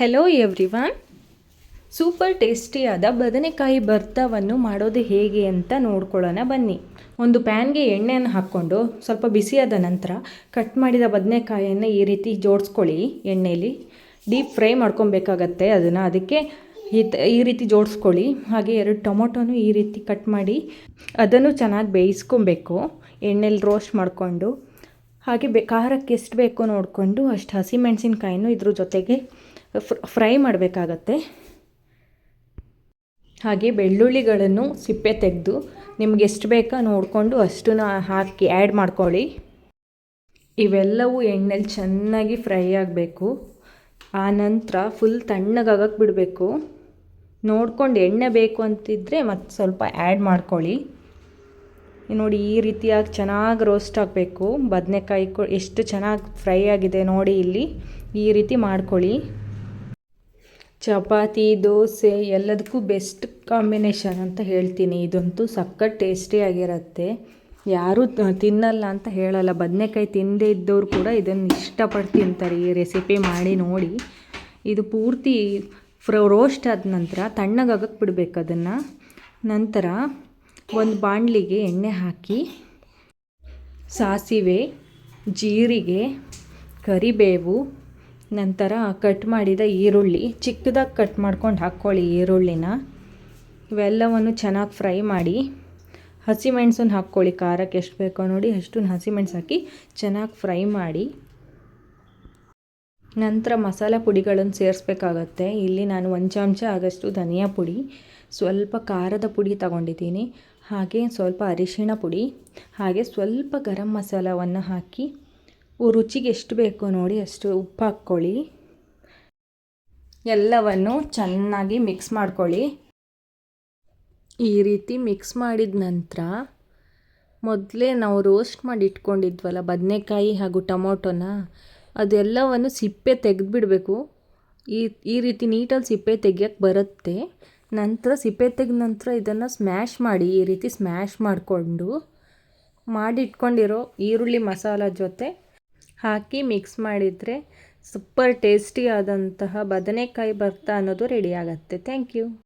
Hello everyone. Super ಟೇಸ್ಟಿಯಾದ ಬದನೆಕಾಯಿ ಭರ್ತವನ್ನು ಮಾಡೋದು ಹೇಗೆ ಅಂತ ನೋಡ್ಕೊಳ್ಳೋಣ ಬನ್ನಿ. ಒಂದು ಪ್ಯಾನ್ಗೆ ಎಣ್ಣೆಯನ್ನು ಹಾಕ್ಕೊಂಡು ಸ್ವಲ್ಪ ಬಿಸಿಯಾದ ನಂತರ ಕಟ್ ಮಾಡಿದ ಬದನೆಕಾಯಿಯನ್ನು ಈ ರೀತಿ ಜೋಡಿಸ್ಕೊಳ್ಳಿ. ಎಣ್ಣೆಯಲ್ಲಿ ಡೀಪ್ ಫ್ರೈ ಮಾಡ್ಕೊಬೇಕಾಗತ್ತೆ ಅದಕ್ಕೆ ಈ ರೀತಿ ಜೋಡಿಸ್ಕೊಳ್ಳಿ. ಹಾಗೆ 2 ಟೊಮೊಟೊನು ಈ ರೀತಿ ಕಟ್ ಮಾಡಿ ಅದನ್ನು ಚೆನ್ನಾಗಿ ಬೇಯಿಸ್ಕೊಬೇಕು ಎಣ್ಣೆಲಿ ರೋಸ್ಟ್ ಮಾಡಿಕೊಂಡು. ಹಾಗೆ ಖಾರಕ್ಕೆ ಎಷ್ಟು ಬೇಕೋ ನೋಡಿಕೊಂಡು ಅಷ್ಟು ಹಸಿಮೆಣಸಿನ್ಕಾಯಿನೂ ಇದ್ರ ಜೊತೆಗೆ ಫ್ರೈ ಮಾಡಬೇಕಾಗತ್ತೆ. ಹಾಗೆ ಬೆಳ್ಳುಳ್ಳಿಗಳನ್ನು ಸಿಪ್ಪೆ ತೆಗೆದು ನಿಮ್ಗೆ ಎಷ್ಟು ಬೇಕೋ ನೋಡಿಕೊಂಡು ಅಷ್ಟನ್ನು ಹಾಕಿ ಆ್ಯಡ್ ಮಾಡ್ಕೊಳ್ಳಿ. ಇವೆಲ್ಲವೂ ಎಣ್ಣೆಲಿ ಚೆನ್ನಾಗಿ ಫ್ರೈ ಆಗಬೇಕು. ಆ ನಂತರ ಫುಲ್ ತಣ್ಣಗಾಗಕ್ಕೆ ಬಿಡಬೇಕು. ನೋಡ್ಕೊಂಡು ಎಣ್ಣೆ ಬೇಕು ಅಂತಿದ್ದರೆ ಮತ್ತು ಸ್ವಲ್ಪ ಆ್ಯಡ್ ಮಾಡ್ಕೊಳ್ಳಿ. ನೋಡಿ, ಈ ರೀತಿಯಾಗಿ ಚೆನ್ನಾಗಿ ರೋಸ್ಟ್ ಆಗಬೇಕು. ಬದನೆಕಾಯಿ ಎಷ್ಟು ಚೆನ್ನಾಗಿ ಫ್ರೈ ಆಗಿದೆ ನೋಡಿ, ಇಲ್ಲಿ ಈ ರೀತಿ ಮಾಡ್ಕೊಳ್ಳಿ. ಚಪಾತಿ, ದೋಸೆ ಎಲ್ಲದಕ್ಕೂ ಬೆಸ್ಟ್ ಕಾಂಬಿನೇಷನ್ ಅಂತ ಹೇಳ್ತೀನಿ. ಇದಂತೂ ಸಖತ್ ಟೇಸ್ಟಿಯಾಗಿರುತ್ತೆ. ಯಾರೂ ತಿನ್ನಲ್ಲ ಅಂತ ಹೇಳಲ್ಲ. ಬದನೆಕಾಯಿ ತಿನ್ನದೇ ಇದ್ದವ್ರು ಕೂಡ ಇದನ್ನು ಇಷ್ಟಪಟ್ಟು ತಿಂತಾರೆ. ಈ ರೆಸಿಪಿ ಮಾಡಿ ನೋಡಿ. ಇದು ಪೂರ್ತಿ ರೋಸ್ಟ್ ಆದ ನಂತರ ತಣ್ಣಗಾಗಕ್ಕೆ ಬಿಡಬೇಕು ಅದನ್ನು. ನಂತರ ಒಂದು ಬಾಣಲಿಗೆ ಎಣ್ಣೆ ಹಾಕಿ ಸಾಸಿವೆ, ಜೀರಿಗೆ, ಕರಿಬೇವು, ನಂತರ ಕಟ್ ಮಾಡಿದ ಈರುಳ್ಳಿ ಚಿಕ್ಕದಾಗಿ ಕಟ್ ಮಾಡ್ಕೊಂಡು ಹಾಕ್ಕೊಳ್ಳಿ. ಈರುಳ್ಳಿನ ಇವೆಲ್ಲವನ್ನು ಚೆನ್ನಾಗಿ ಫ್ರೈ ಮಾಡಿ ಹಸಿಮೆಣಸನ್ನು ಹಾಕ್ಕೊಳ್ಳಿ. ಖಾರಕ್ಕೆ ಎಷ್ಟು ಬೇಕೋ ನೋಡಿ ಅಷ್ಟು ಹಸಿಮೆಣಸು ಹಾಕಿ ಚೆನ್ನಾಗಿ ಫ್ರೈ ಮಾಡಿ. ನಂತರ ಮಸಾಲ ಪುಡಿಗಳನ್ನು ಸೇರಿಸ್ಬೇಕಾಗತ್ತೆ. ಇಲ್ಲಿ ನಾನು 1 ಚಮಚ ಆಗಷ್ಟು ಧನಿಯಾ ಪುಡಿ, ಸ್ವಲ್ಪ ಖಾರದ ಪುಡಿ ತಗೊಂಡಿದ್ದೀನಿ, ಹಾಗೆ ಸ್ವಲ್ಪ ಅರಿಶಿಣ ಪುಡಿ, ಹಾಗೆ ಸ್ವಲ್ಪ ಗರಂ ಮಸಾಲವನ್ನು ಹಾಕಿ ರುಚಿಗೆ ಎಷ್ಟು ಬೇಕೋ ನೋಡಿ ಅಷ್ಟು ಉಪ್ಪು ಹಾಕ್ಕೊಳ್ಳಿ. ಎಲ್ಲವನ್ನು ಚೆನ್ನಾಗಿ ಮಿಕ್ಸ್ ಮಾಡ್ಕೊಳ್ಳಿ. ಈ ರೀತಿ ಮಿಕ್ಸ್ ಮಾಡಿದ ನಂತರ ಮೊದಲೇ ನಾವು ರೋಸ್ಟ್ ಮಾಡಿ ಇಟ್ಕೊಂಡಿದ್ವಲ್ಲ ಬದನೆಕಾಯಿ ಹಾಗೂ ಟೊಮೊಟೊನ, ಅದೆಲ್ಲವನ್ನು ಸಿಪ್ಪೆ ತೆಗೆದುಬಿಡಬೇಕು. ಈ ರೀತಿ ನೀಟಾಗಿ ಸಿಪ್ಪೆ ತೆಗಿಯೋಕ್ಕೆ ಬರುತ್ತೆ. ನಂತರ ಸಿಪ್ಪೆ ತೆಗೆದ ನಂತರ ಇದನ್ನು ಸ್ಮ್ಯಾಶ್ ಮಾಡಿ. ಈ ರೀತಿ ಸ್ಮ್ಯಾಶ್ ಮಾಡಿಕೊಂಡು ಮಾಡಿಟ್ಕೊಂಡಿರೋ ಈರುಳ್ಳಿ ಮಸಾಲ ಜೊತೆ ಹಾಕಿ ಮಿಕ್ಸ್ ಮಾಡಿದರೆ ಸೂಪರ್ ಟೇಸ್ಟಿ ಆದಂತಹ ಬದನೆಕಾಯಿ ಭರ್ತಾ ಅನ್ನೋದು ರೆಡಿ ಆಗುತ್ತೆ. Thank you.